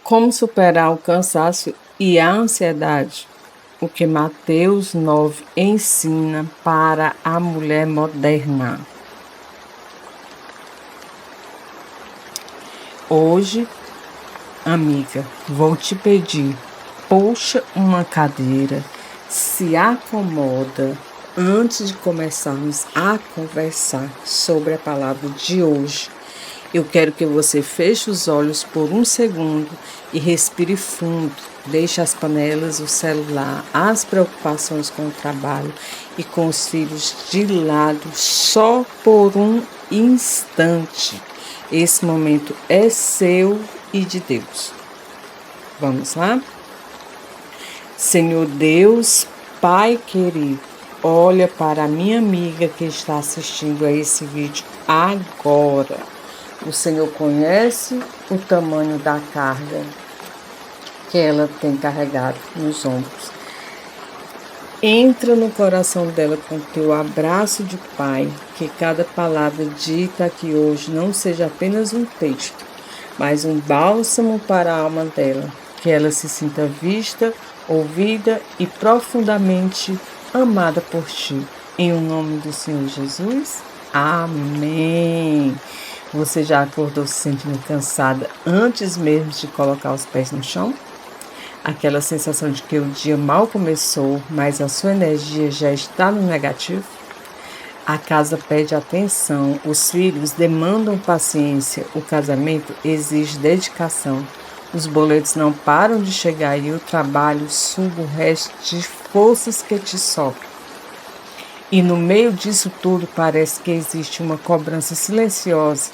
Como superar o cansaço e a ansiedade? O que Mateus 9 ensina para a mulher moderna. Hoje, amiga, vou te pedir, puxa uma cadeira, se acomoda antes de começarmos a conversar sobre a palavra de hoje. Eu quero que você feche os olhos por um segundo e respire fundo. Deixe as panelas, o celular, as preocupações com o trabalho e com os filhos de lado só por um instante. Esse momento é seu e de Deus. Vamos lá? Senhor Deus, Pai querido, olha para a minha amiga que está assistindo a esse vídeo agora. O Senhor conhece o tamanho da carga que ela tem carregado nos ombros. Entra no coração dela com teu abraço de Pai, que cada palavra dita aqui hoje não seja apenas um texto, mas um bálsamo para a alma dela, que ela se sinta vista, ouvida e profundamente amada por ti. Em o nome do Senhor Jesus, amém. Você já acordou se sentindo cansada antes mesmo de colocar os pés no chão? Aquela sensação de que o dia mal começou, mas a sua energia já está no negativo? A casa pede atenção, os filhos demandam paciência, o casamento exige dedicação, os boletos não param de chegar e o trabalho suga o resto de forças que te sobram. E no meio disso tudo parece que existe uma cobrança silenciosa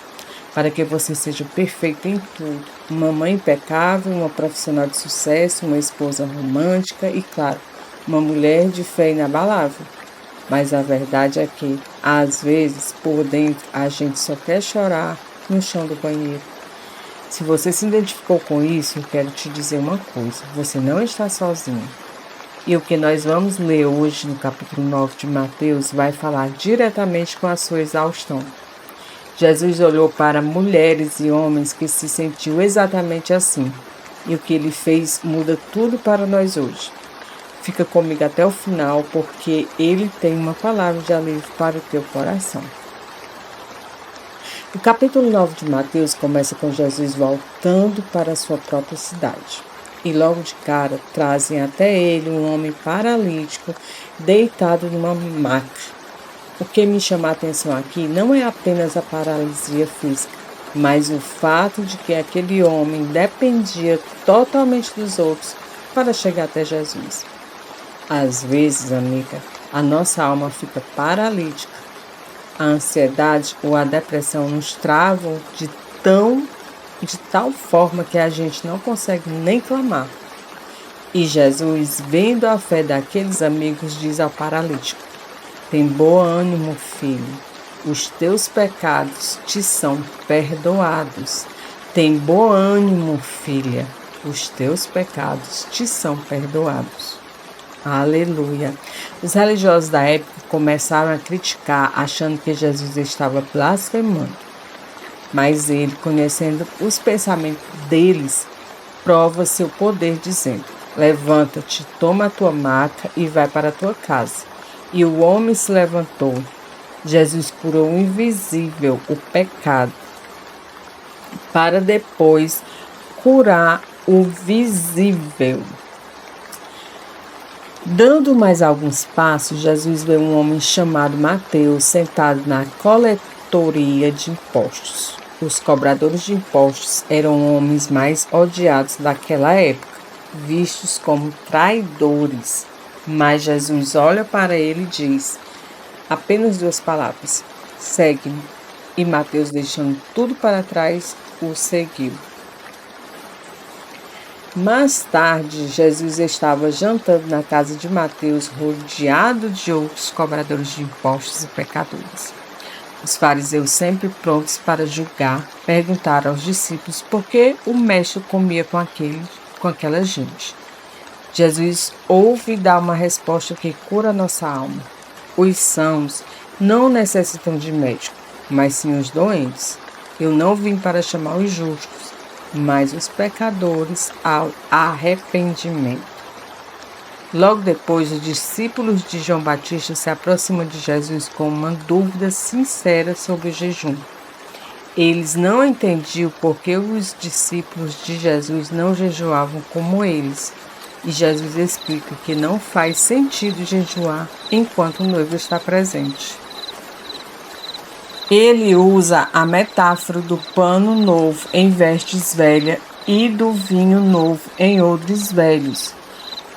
para que você seja perfeito em tudo. Uma mãe impecável, uma profissional de sucesso, uma esposa romântica e, claro, uma mulher de fé inabalável. Mas a verdade é que, às vezes, por dentro, a gente só quer chorar no chão do banheiro. Se você se identificou com isso, eu quero te dizer uma coisa. Você não está sozinho. E o que nós vamos ler hoje no capítulo 9 de Mateus vai falar diretamente com a sua exaustão. Jesus olhou para mulheres e homens que se sentiam exatamente assim. E o que ele fez muda tudo para nós hoje. Fica comigo até o final, porque ele tem uma palavra de alívio para o teu coração. O capítulo 9 de Mateus começa com Jesus voltando para a sua própria cidade. E logo de cara trazem até ele um homem paralítico deitado numa maca. O que me chama a atenção aqui não é apenas a paralisia física, mas o fato de que aquele homem dependia totalmente dos outros para chegar até Jesus. Às vezes, amiga, a nossa alma fica paralítica. A ansiedade ou a depressão nos travam de tal forma que a gente não consegue nem clamar. E Jesus, vendo a fé daqueles amigos, diz ao paralítico: tem bom ânimo, filho, os teus pecados te são perdoados. Tem bom ânimo, filha, os teus pecados te são perdoados. Aleluia! Os religiosos da época começaram a criticar, achando que Jesus estava blasfemando. Mas ele, conhecendo os pensamentos deles, prova seu poder, dizendo: levanta-te, toma a tua maca e vai para a tua casa. E o homem se levantou. Jesus curou o invisível, o pecado, para depois curar o visível. Dando mais alguns passos, Jesus vê um homem chamado Mateus sentado na coletoria de impostos. Os cobradores de impostos eram homens mais odiados daquela época, vistos como traidores. Mas Jesus olha para ele e diz apenas 2 palavras: segue-me. E Mateus, deixando tudo para trás, o seguiu. Mais tarde, Jesus estava jantando na casa de Mateus, rodeado de outros cobradores de impostos e pecadores. Os fariseus, sempre prontos para julgar, perguntaram aos discípulos por que o mestre comia com aquela gente. Jesus ouve e dá uma resposta que cura a nossa alma. Os sãos não necessitam de médico, mas sim os doentes. Eu não vim para chamar os justos, mas os pecadores ao arrependimento. Logo depois, os discípulos de João Batista se aproximam de Jesus com uma dúvida sincera sobre o jejum. Eles não entendiam por que os discípulos de Jesus não jejuavam como eles. E Jesus explica que não faz sentido jejuar enquanto o noivo está presente. Ele usa a metáfora do pano novo em vestes velhas e do vinho novo em odres velhos.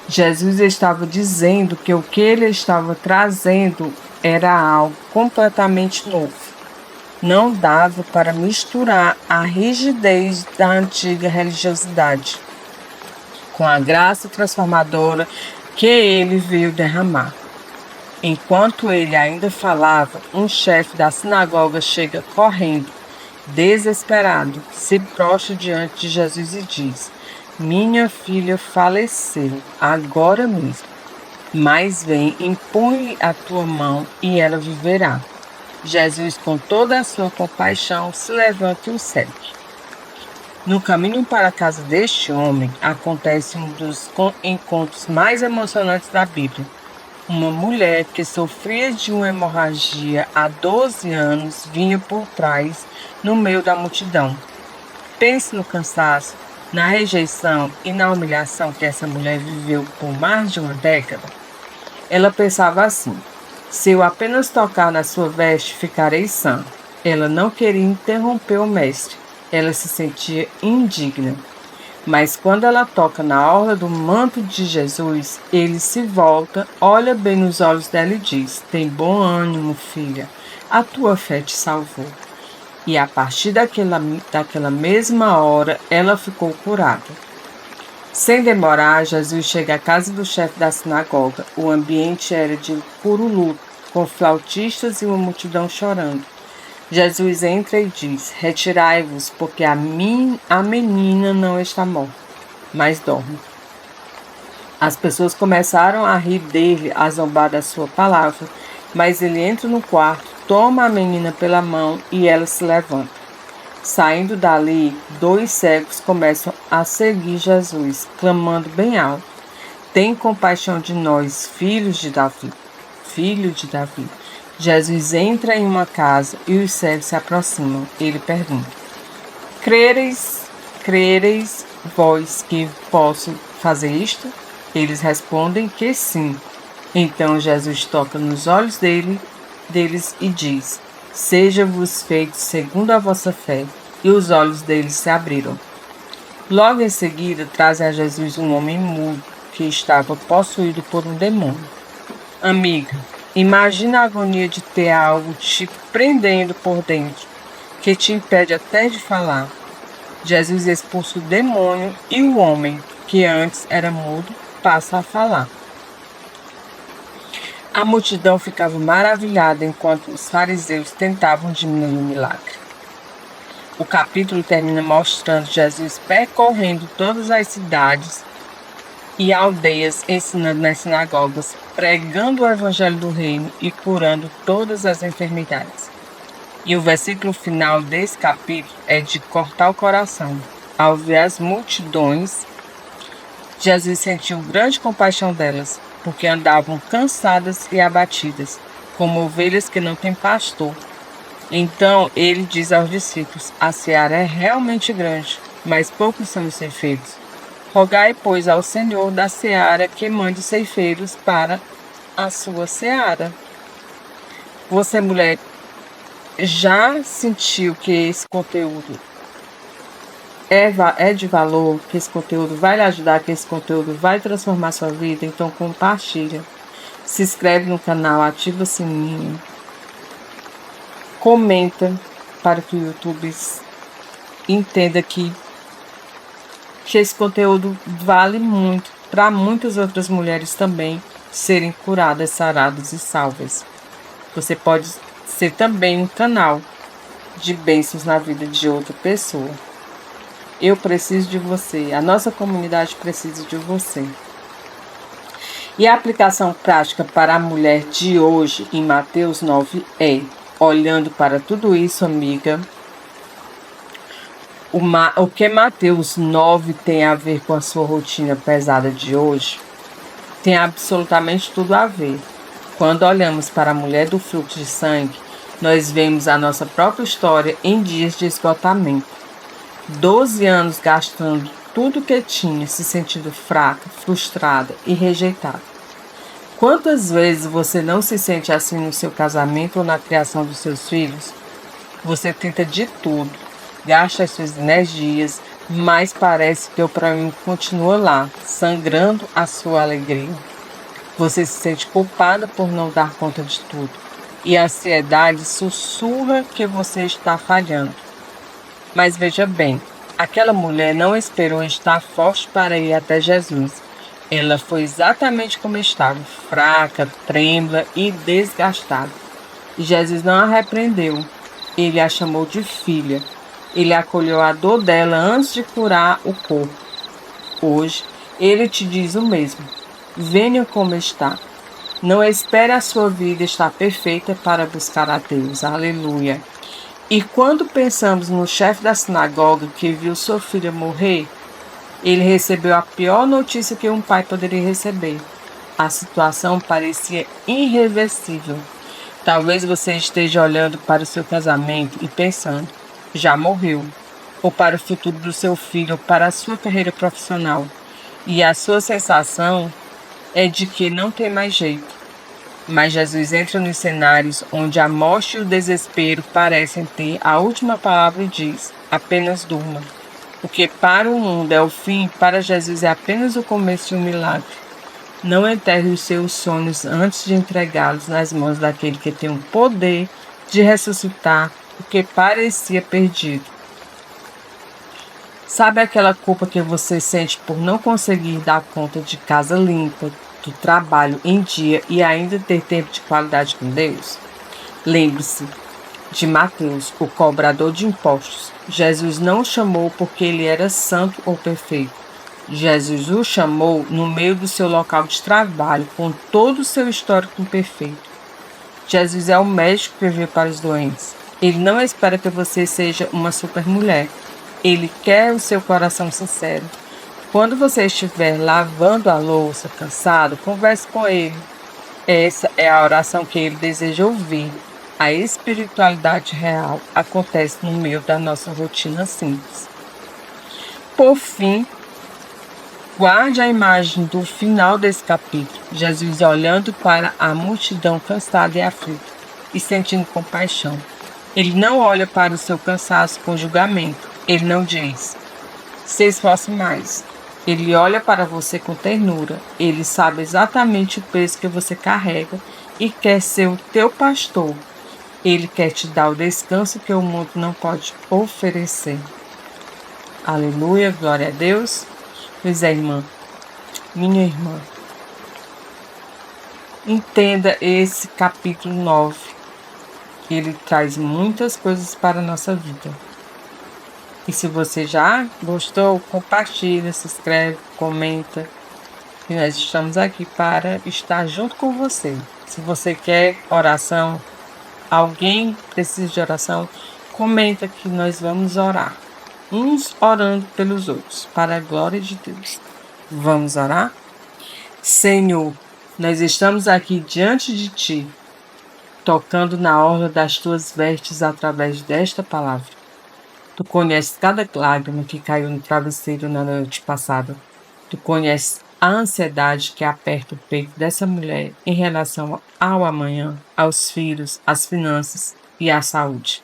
Jesus estava dizendo que o que ele estava trazendo era algo completamente novo. Não dava para misturar a rigidez da antiga religiosidade com a graça transformadora que ele veio derramar. Enquanto ele ainda falava, um chefe da sinagoga chega correndo, desesperado, se prostra diante de Jesus e diz: "Minha filha faleceu agora mesmo, mas vem, impõe a tua mão e ela viverá." Jesus, com toda a sua compaixão, se levanta e o segue. No caminho para a casa deste homem, acontece um dos encontros mais emocionantes da Bíblia. Uma mulher que sofria de uma hemorragia há 12 anos vinha por trás, no meio da multidão. Pense no cansaço, na rejeição e na humilhação que essa mulher viveu por mais de uma década. Ela pensava assim: se eu apenas tocar na sua veste, ficarei sã. Ela não queria interromper o mestre. Ela se sentia indigna. Mas quando ela toca na orla do manto de Jesus, ele se volta, olha bem nos olhos dela e diz: "Tem bom ânimo, filha. A tua fé te salvou." E a partir daquela mesma hora, ela ficou curada. Sem demorar, Jesus chega à casa do chefe da sinagoga. O ambiente era de puro luto, com flautistas e uma multidão chorando. Jesus entra e diz: "Retirai-vos, porque a menina não está morta, mas dorme." As pessoas começaram a rir dele, a zombar da sua palavra, mas ele entra no quarto, toma a menina pela mão e ela se levanta. Saindo dali, 2 cegos começam a seguir Jesus, clamando bem alto: "Tem compaixão de nós, filhos de Davi." Filho de Davi. Jesus entra em uma casa e os cegos se aproximam. Ele pergunta: Crereis vós que posso fazer isto?" Eles respondem que sim. Então Jesus toca nos olhos deles e diz: "Seja-vos feito segundo a vossa fé." E os olhos deles se abriram. Logo em seguida, trazem a Jesus um homem mudo que estava possuído por um demônio. Amiga, imagina a agonia de ter algo te prendendo por dentro, que te impede até de falar. Jesus expulsa o demônio e o homem, que antes era mudo, passa a falar. A multidão ficava maravilhada enquanto os fariseus tentavam diminuir o milagre. O capítulo termina mostrando Jesus percorrendo todas as cidades e aldeias, ensinando nas sinagogas, pregando o evangelho do reino e curando todas as enfermidades. E o versículo final desse capítulo é de cortar o coração. Ao ver as multidões, Jesus sentiu grande compaixão delas, porque andavam cansadas e abatidas, como ovelhas que não têm pastor. Então ele diz aos discípulos: "A seara é realmente grande, mas poucos são os ceifeiros. Rogai, pois, ao Senhor da seara que mande ceifeiros para a sua seara." Você, mulher, já sentiu que esse conteúdo é de valor, que esse conteúdo vai lhe ajudar, que esse conteúdo vai transformar sua vida? Então compartilha. Se inscreve no canal, ativa o sininho. Comenta para que o YouTube entenda que esse conteúdo vale muito para muitas outras mulheres também serem curadas, saradas e salvas. Você pode ser também um canal de bênçãos na vida de outra pessoa. Eu preciso de você, a nossa comunidade precisa de você. E a aplicação prática para a mulher de hoje em Mateus 9 é: olhando para tudo isso, amiga, O que Mateus 9 tem a ver com a sua rotina pesada de hoje? Tem absolutamente tudo a ver. Quando olhamos para a mulher do fluxo de sangue, nós vemos a nossa própria história em dias de esgotamento. 12 anos gastando tudo que tinha, se sentindo fraca, frustrada e rejeitada. Quantas vezes você não se sente assim no seu casamento ou na criação dos seus filhos? Você tenta de tudo, gasta as suas energias, mas parece que o problema continua lá, sangrando a sua alegria. Você se sente culpada por não dar conta de tudo, e a ansiedade sussurra que você está falhando. Mas veja bem, aquela mulher não esperou estar forte para ir até Jesus. Ela foi exatamente como estava, fraca, trêmula e desgastada. E Jesus não a repreendeu. Ele a chamou de filha. Ele acolheu a dor dela antes de curar o corpo. Hoje, ele te diz o mesmo. Venha como está. Não espere a sua vida estar perfeita para buscar a Deus. Aleluia. E quando pensamos no chefe da sinagoga que viu sua filha morrer, ele recebeu a pior notícia que um pai poderia receber. A situação parecia irreversível. Talvez você esteja olhando para o seu casamento e pensando, já morreu. Ou para o futuro do seu filho, ou para a sua carreira profissional. E a sua sensação é de que não tem mais jeito. Mas Jesus entra nos cenários onde a morte e o desespero parecem ter a última palavra e diz, apenas durma. O que para o mundo é o fim, para Jesus é apenas o começo de um milagre. Não enterre os seus sonhos antes de entregá-los nas mãos daquele que tem o poder de ressuscitar o que parecia perdido. Sabe aquela culpa que você sente por não conseguir dar conta de casa limpa, do trabalho em dia e ainda ter tempo de qualidade com Deus? Lembre-se de Mateus, o cobrador de impostos. Jesus não o chamou porque ele era santo ou perfeito. Jesus o chamou no meio do seu local de trabalho, com todo o seu histórico imperfeito. Jesus é o médico que veio para os doentes. Ele não espera que você seja uma supermulher. Ele quer o seu coração sincero. Quando você estiver lavando a louça, cansado, converse com ele. Essa é a oração que ele deseja ouvir. A espiritualidade real acontece no meio da nossa rotina simples. Por fim, guarde a imagem do final desse capítulo. Jesus olhando para a multidão cansada e aflita e sentindo compaixão. Ele não olha para o seu cansaço com julgamento. Ele não diz, se esforce mais. Ele olha para você com ternura. Ele sabe exatamente o peso que você carrega e quer ser o teu pastor. Ele quer te dar o descanso que o mundo não pode oferecer. Aleluia, glória a Deus. Pois é, irmã, minha irmã, entenda esse capítulo 9. Ele traz muitas coisas para a nossa vida. E se você já gostou, compartilha, se inscreve, comenta. E nós estamos aqui para estar junto com você. Se você quer oração, alguém precisa de oração, comenta que nós vamos orar. Uns orando pelos outros, para a glória de Deus. Vamos orar? Senhor, nós estamos aqui diante de Ti, tocando na orla das Tuas vestes através desta palavra. Tu conheces cada lágrima que caiu no travesseiro na noite passada. Tu conheces a ansiedade que aperta o peito dessa mulher em relação ao amanhã, aos filhos, às finanças e à saúde.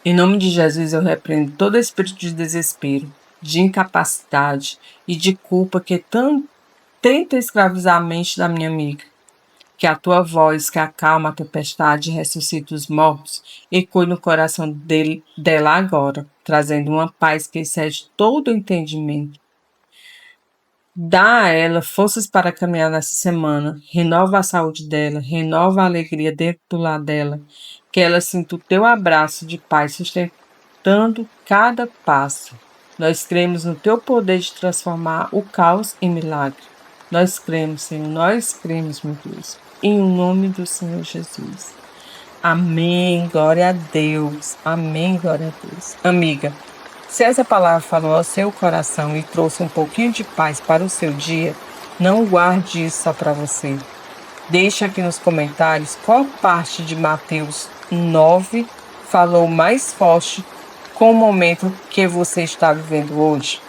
Em nome de Jesus, eu repreendo todo espírito de desespero, de incapacidade e de culpa que tenta escravizar a mente da minha amiga. Que a tua voz, que acalma a tempestade e ressuscita os mortos, ecoe no coração dela agora, trazendo uma paz que excede todo o entendimento. Dá a ela forças para caminhar nessa semana, renova a saúde dela, renova a alegria dentro do lar dela, que ela sinta o teu abraço de paz sustentando cada passo. Nós cremos no teu poder de transformar o caos em milagre. Nós cremos, Senhor, nós cremos, meu Deus, em nome do Senhor Jesus. Amém, glória a Deus. Amém, glória a Deus. Amiga, se essa palavra falou ao seu coração e trouxe um pouquinho de paz para o seu dia, não guarde isso só para você. Deixe aqui nos comentários qual parte de Mateus 9 falou mais forte com o momento que você está vivendo hoje.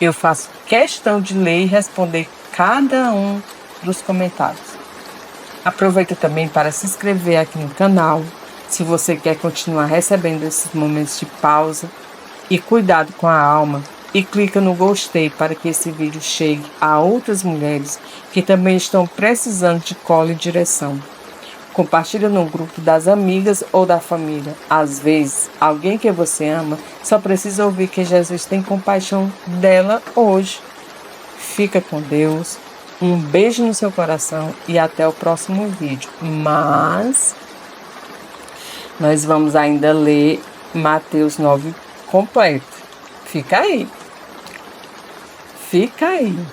Eu faço questão de ler e responder cada um dos comentários. Aproveita também para se inscrever aqui no canal, se você quer continuar recebendo esses momentos de pausa e cuidado com a alma, e clica no gostei para que esse vídeo chegue a outras mulheres que também estão precisando de colo e direção. Compartilha no grupo das amigas ou da família. Às vezes, alguém que você ama só precisa ouvir que Jesus tem compaixão dela hoje. Fica com Deus. Um beijo no seu coração e até o próximo vídeo. Mas nós vamos ainda ler Mateus 9 completo. Fica aí.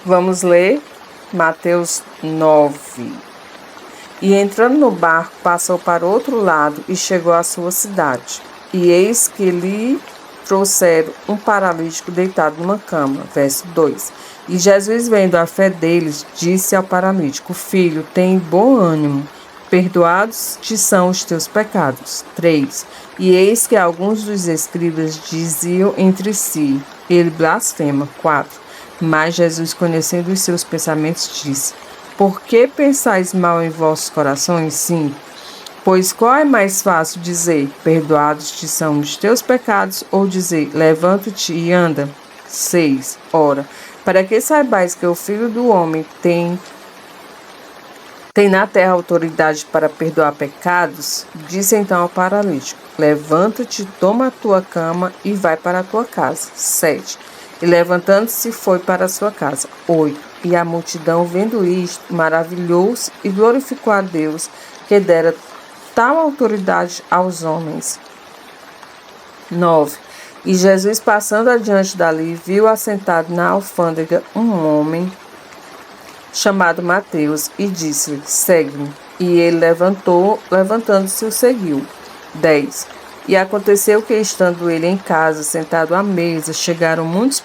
Vamos ler Mateus 9. E entrando no barco, passou para o outro lado e chegou à sua cidade. E eis que lhe trouxeram um paralítico deitado numa cama. Verso 2. E Jesus, vendo a fé deles, disse ao paralítico: Filho, tem bom ânimo, perdoados te são os teus pecados. 3. E eis que alguns dos escribas diziam entre si: Ele blasfema. 4. Mas Jesus, conhecendo os seus pensamentos, disse: Por que pensais mal em vossos corações? 5. Pois qual é mais fácil dizer: Perdoados te são os teus pecados, ou dizer: Levanta-te e anda? 6. Ora, para que saibais que o Filho do Homem tem na terra autoridade para perdoar pecados, disse então ao paralítico: Levanta-te, toma a tua cama e vai para a tua casa. 7. E levantando-se foi para a sua casa. 8. E a multidão, vendo isto, maravilhou-se e glorificou a Deus, que dera tal autoridade aos homens. 9. E Jesus, passando adiante dali, viu assentado na alfândega um homem chamado Mateus, e disse-lhe: Segue-me. E ele levantando-se, o seguiu. 10. E aconteceu que, estando ele em casa, sentado à mesa, chegaram muitos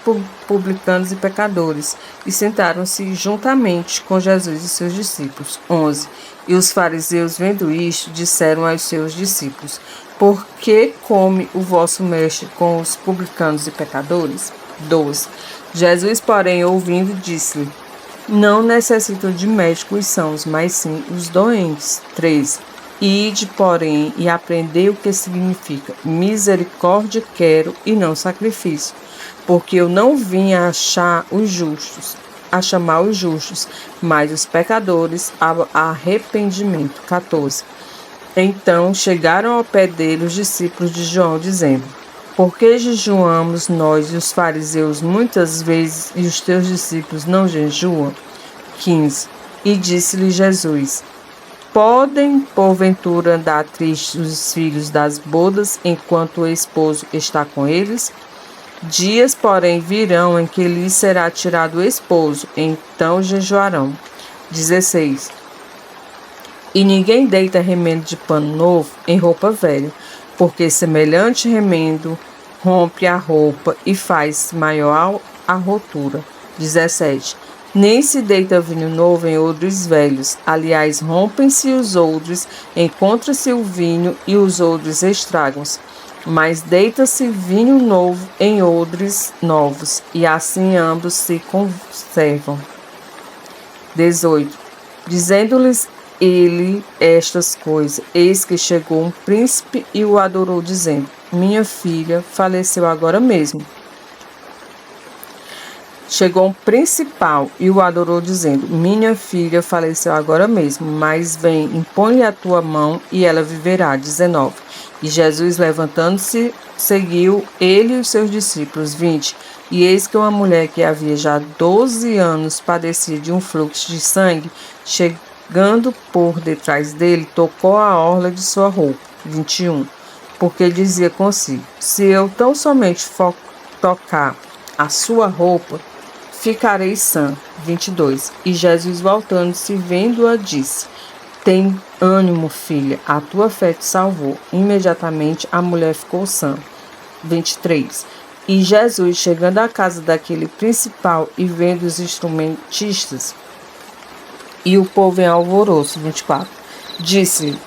publicanos e pecadores, e sentaram-se juntamente com Jesus e seus discípulos. 11. E os fariseus, vendo isto, disseram aos seus discípulos: Por que come o vosso mestre com os publicanos e pecadores? 12. Jesus, porém, ouvindo, disse-lhe: Não necessitam de médico os sãos, mas sim os doentes. 13. Ide, porém, e aprendei o que significa: misericórdia quero e não sacrifício, porque eu não vim a chamar os justos, mas os pecadores a arrependimento. 14. Então chegaram ao pé dele os discípulos de João, dizendo: Por que jejuamos nós e os fariseus muitas vezes, e os teus discípulos não jejuam? 15. E disse-lhe Jesus: Podem, porventura, andar tristes os filhos das bodas enquanto o esposo está com eles? Dias, porém, virão em que lhes será tirado o esposo, então jejuarão. 16. E ninguém deita remendo de pano novo em roupa velha, porque semelhante remendo rompe a roupa e faz maior a rotura. 17. Nem se deita vinho novo em odres velhos, aliás, rompem-se os odres, encontra-se o vinho e os odres estragam-se. Mas deita-se vinho novo em odres novos, e assim ambos se conservam. 18. Dizendo-lhes ele estas coisas, eis que chegou um príncipe e o adorou, dizendo: Minha filha faleceu agora mesmo. Chegou um principal e o adorou, dizendo: Minha filha faleceu agora mesmo, mas vem, impõe-lhe a tua mão e ela viverá. 19. E Jesus, levantando-se, seguiu ele e os seus discípulos. 20. E eis que uma mulher que havia já 12 anos padecia de um fluxo de sangue, chegando por detrás dele, tocou a orla de sua roupa. 21. Porque dizia consigo: Se eu tão somente tocar a sua roupa, ficarei sã. 22. E Jesus, voltando-se, vendo-a, disse: Tem ânimo, filha, a tua fé te salvou. Imediatamente a mulher ficou sã. 23. E Jesus, chegando à casa daquele principal e vendo os instrumentistas e o povo em alvoroço, 24, disse-lhe: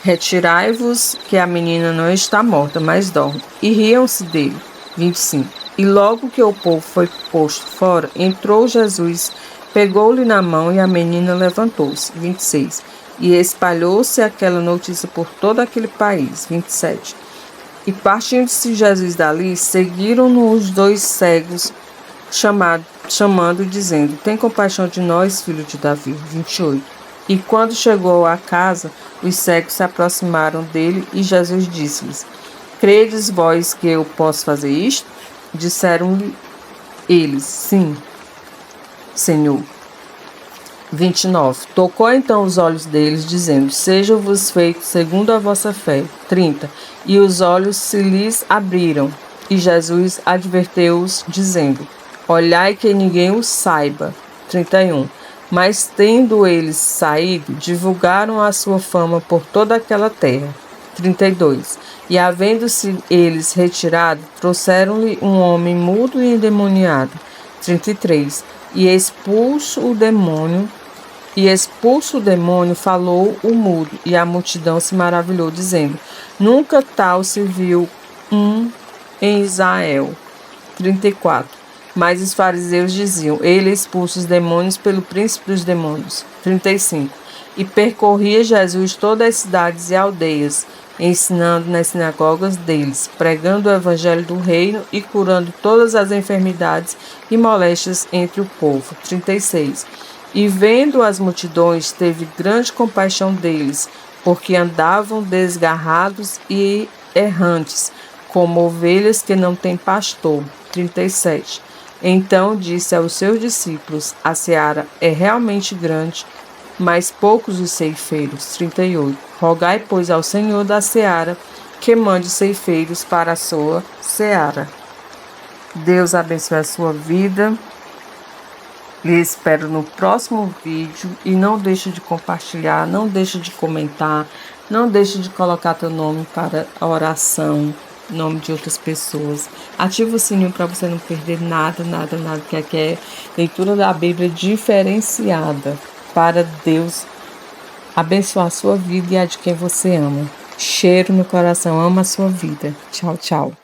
Retirai-vos, que a menina não está morta, mas dorme. E riam-se dele. 25. E logo que o povo foi posto fora, entrou Jesus, pegou-lhe na mão e a menina levantou-se. 26. E espalhou-se aquela notícia por todo aquele país. 27. E partindo-se Jesus dali, seguiram-no os 2 cegos, chamando, dizendo: Tem compaixão de nós, filho de Davi. 28. E quando chegou à casa, os cegos se aproximaram dele e Jesus disse-lhes: Credes vós que eu posso fazer isto? Disseram-lhe eles: Sim, Senhor. 29. Tocou então os olhos deles, dizendo: Seja-vos feito segundo a vossa fé. 30. E os olhos se lhes abriram. E Jesus adverteu-os, dizendo: Olhai que ninguém o saiba. 31. Mas tendo eles saído, divulgaram a sua fama por toda aquela terra. 32. E havendo-se eles retirado, trouxeram-lhe um homem mudo e endemoniado. 33. E expulso o demônio, falou o mudo, e a multidão se maravilhou, dizendo: Nunca tal se viu em Israel. 34. Mas os fariseus diziam: Ele expulsa os demônios pelo príncipe dos demônios. 35. E percorria Jesus todas as cidades e aldeias, ensinando nas sinagogas deles, pregando o evangelho do reino e curando todas as enfermidades e moléstias entre o povo. 36. E vendo as multidões, teve grande compaixão deles, porque andavam desgarrados e errantes, como ovelhas que não têm pastor. 37. Então disse aos seus discípulos: A seara é realmente grande, mas poucos os ceifeiros. 38. Rogai, pois, ao Senhor da seara que mande ceifeiros para a sua seara. Deus abençoe a sua vida. Lhe espero no próximo vídeo e não deixe de compartilhar, não deixe de comentar, não deixe de colocar teu nome para a oração, nome de outras pessoas. Ativa o sininho para você não perder nada, que aqui é leitura da Bíblia diferenciada para Deus abençoar a sua vida e a de quem você ama. Cheiro no coração, ama a sua vida. Tchau, tchau.